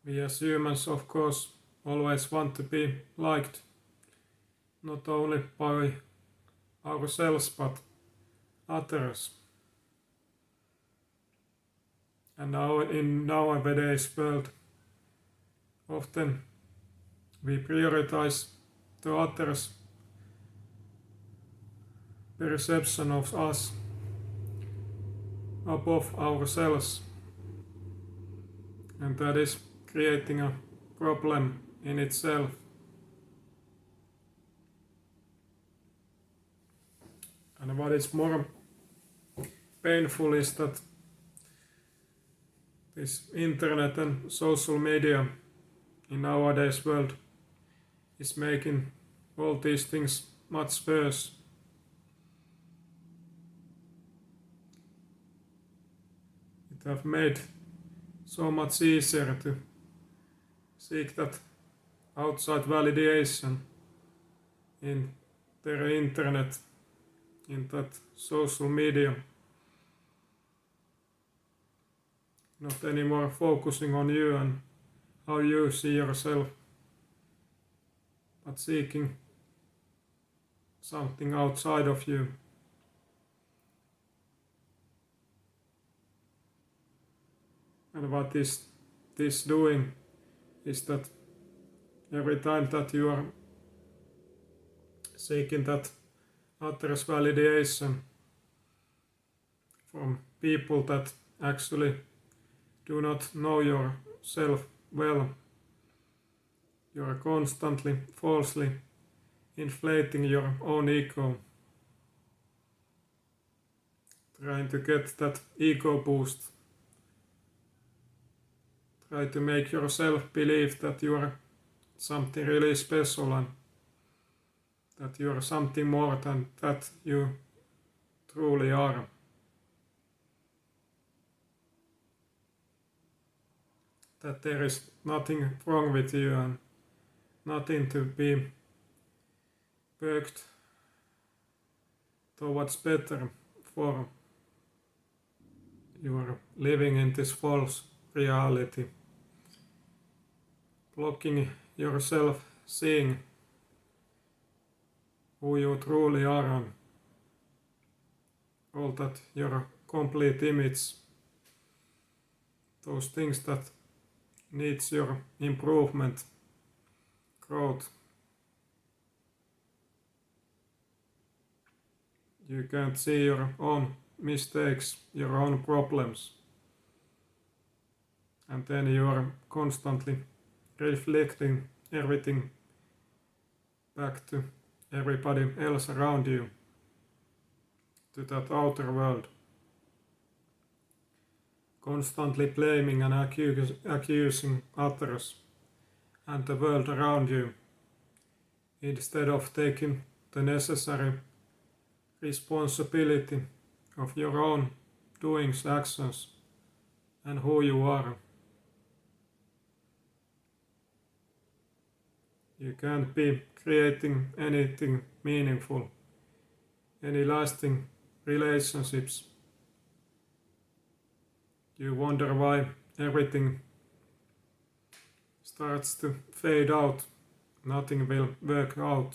We as humans, of course, always want to be liked, not only by ourselves but others. And now in nowadays world, often we prioritize the others' perception of us above ourselves, and that is creating a problem in itself. And what is more painful is that this internet and social media in nowadays world is making all these things much worse. It have made so much easier to seek that outside validation in the internet, in that social media. Not anymore focusing on you and how you see yourself, but seeking something outside of you. And what is this doing is that every time that you are seeking that others' validation from people that actually do not know yourself well, you are constantly falsely inflating your own ego, trying to get that ego boost, try to make yourself believe that you are something really special and that you are something more than that you truly are. That there is nothing wrong with you and nothing to be worked towards better for. You are living in this false reality, blocking yourself seeing who you truly are and all that your complete image, those things that needs your improvement, growth. You can't see your own mistakes, your own problems, and then you are constantly reflecting everything back to everybody else around you, to that outer world, constantly blaming and accusing others and the world around you, instead of taking the necessary responsibility of your own doings, actions, and who you are. You can't be creating anything meaningful, any lasting relationships. You wonder why everything starts to fade out, nothing will work out.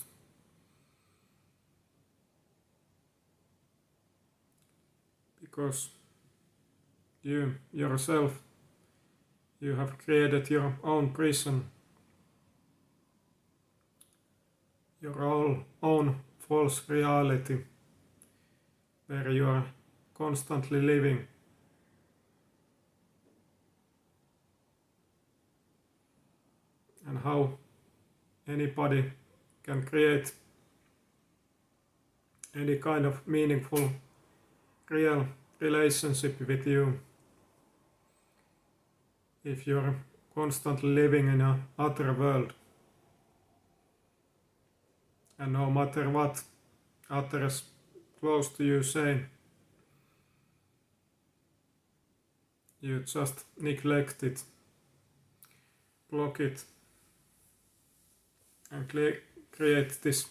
Because you yourself, you have created your own prison, your own false reality, where you are constantly living. And how anybody can create any kind of meaningful, real relationship with you if you're constantly living in a other world. And no matter what others close to you say, you just neglect it, block it, and create this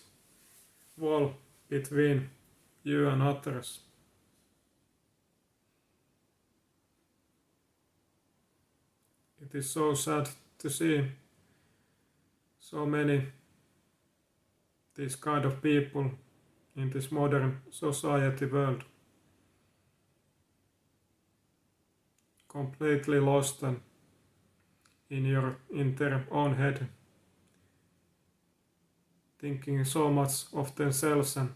wall between you and others. It is so sad to see so many these kind of people in this modern society world, completely lost and in their own head, thinking so much of themselves and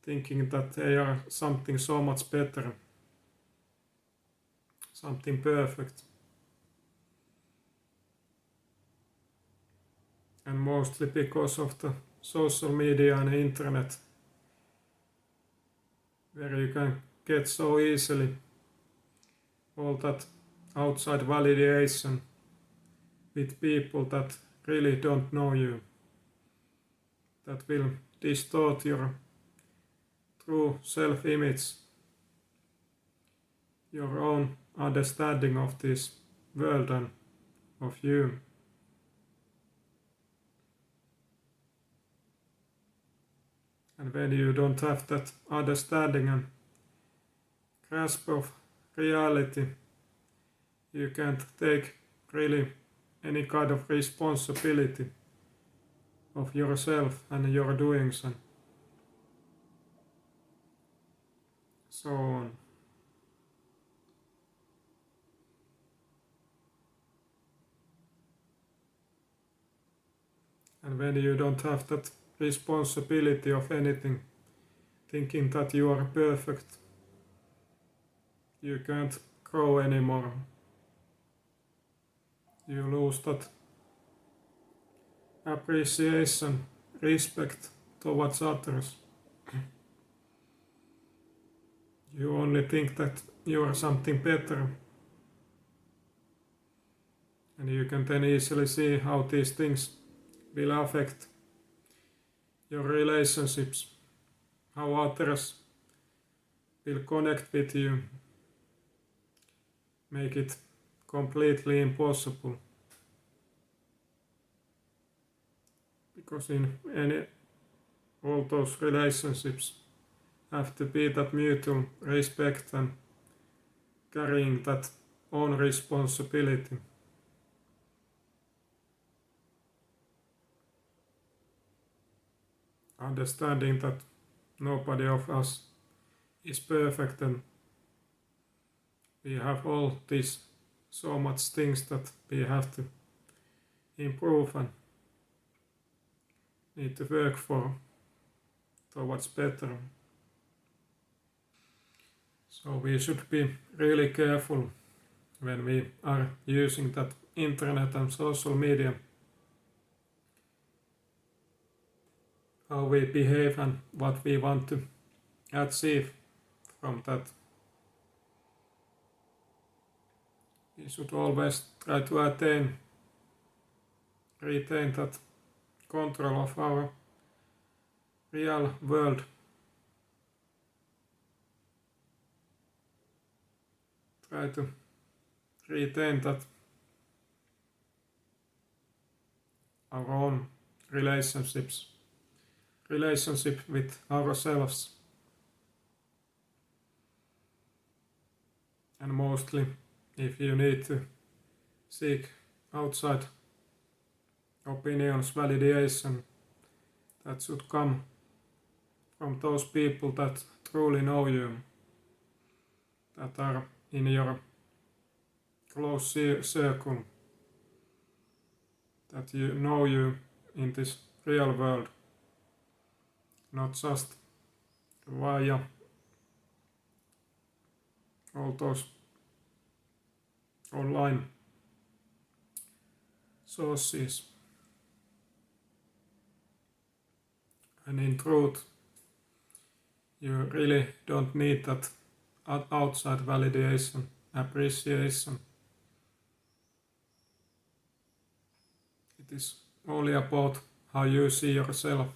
thinking that they are something so much better, something perfect. And mostly because of the social media and internet, where you can get so easily all that outside validation with people that really don't know you, that will distort your true self-image, your own understanding of this world and of you. And when you don't have that understanding and grasp of reality, you can't take really any kind of responsibility of yourself and your doings and so on. And when you don't have that responsibility of anything, thinking that you are perfect, you can't grow anymore. You lose that appreciation, respect towards others. You only think that you are something better. And you can then easily see how these things will affect your relationships, how others will connect with you, make it completely impossible. Because in all those relationships have to be that mutual respect and carrying that own responsibility. Understanding that nobody of us is perfect and we have all these so much things that we have to improve and need to work for towards better. So we should be really careful when we are using that internet and social media, how we behave and what we want to achieve from that. We should always try to retain that control of our real world. Try to retain that our own relationship with ourselves. And mostly, if you need to seek outside opinions, validation, that should come from those people that truly know you, that are in your close circle, that you know you in this real world, not just via all those online sources. And in truth, you really don't need that outside validation, appreciation. It is only about how you see yourself,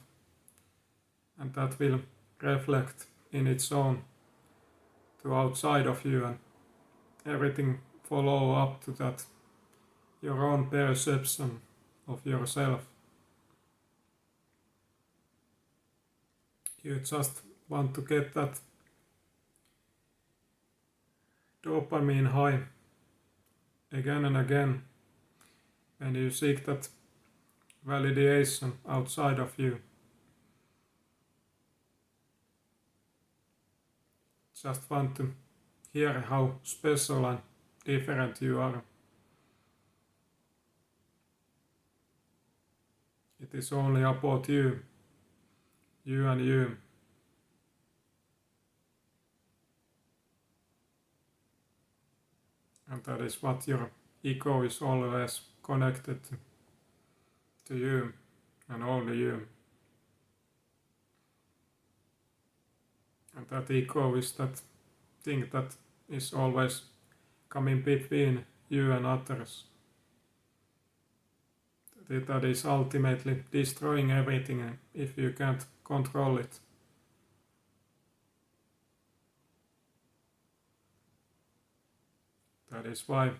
and that will reflect in its own to outside of you, and everything follow up to that, your own perception of yourself. You just want to get that dopamine high again and again, when you seek that validation outside of you. Just want to hear how special and different you are. It is only about you and you. And that is what your ego is always connected to you and only you. And that ego is that thing that is always coming between you and others. That is ultimately destroying everything if you can't control it. That is why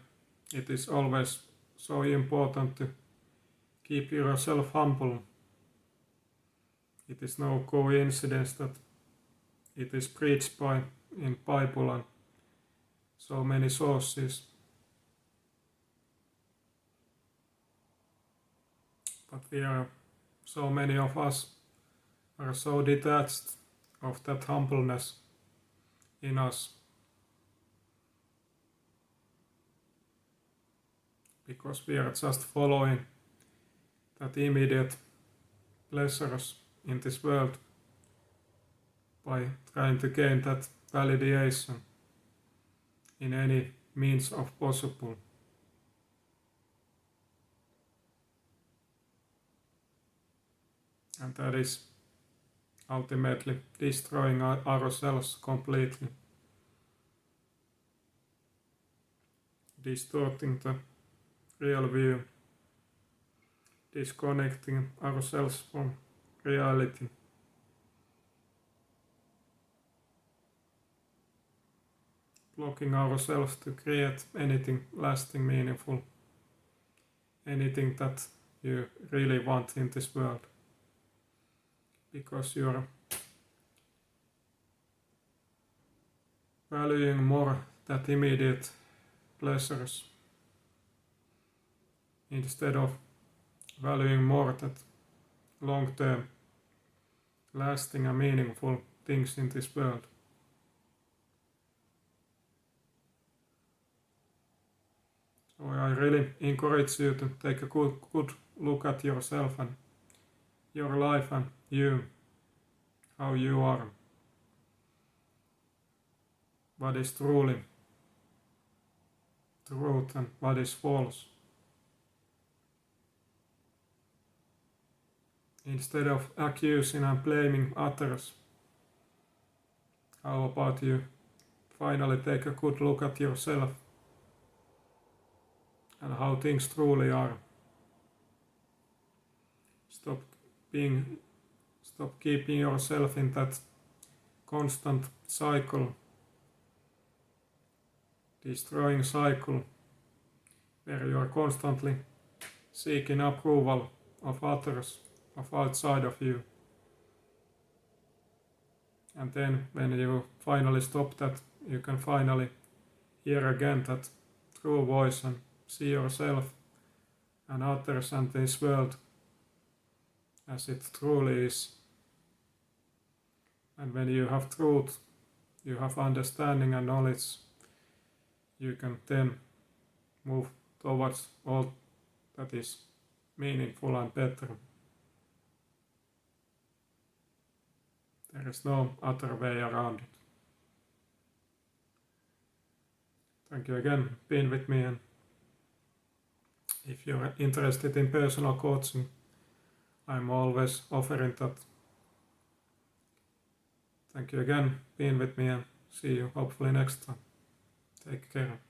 it is always so important to keep yourself humble. It is no coincidence that it is preached by in Bible and so many sources. But so many of us are so detached of that humbleness in us. Because we are just following that immediate pleasures in this world by trying to gain that validation in any means of possible. And that is ultimately destroying ourselves completely, distorting the real view, disconnecting ourselves from reality. Blocking ourselves to create anything lasting, meaningful, anything that you really want in this world. Because you're valuing more that immediate pleasures instead of valuing more that long-term, lasting and meaningful things in this world. So I really encourage you to take a good look at yourself and your life and you, how you are, what is truly truth and what is false. Instead of accusing and blaming others, how about you finally take a good look at yourself and how things truly are. Stop keeping yourself in that constant cycle, destroying cycle, where you are constantly seeking approval of others, of outside of you. And then when you finally stop that, you can finally hear again that true voice and see yourself and others and this world as it truly is. And when you have truth, you have understanding and knowledge, you can then move towards all that is meaningful and better. There is no other way around it. Thank you again for being with me, and if you're interested in personal coaching, I'm always offering that. Thank you again for being with me, and see you hopefully next time. Take care.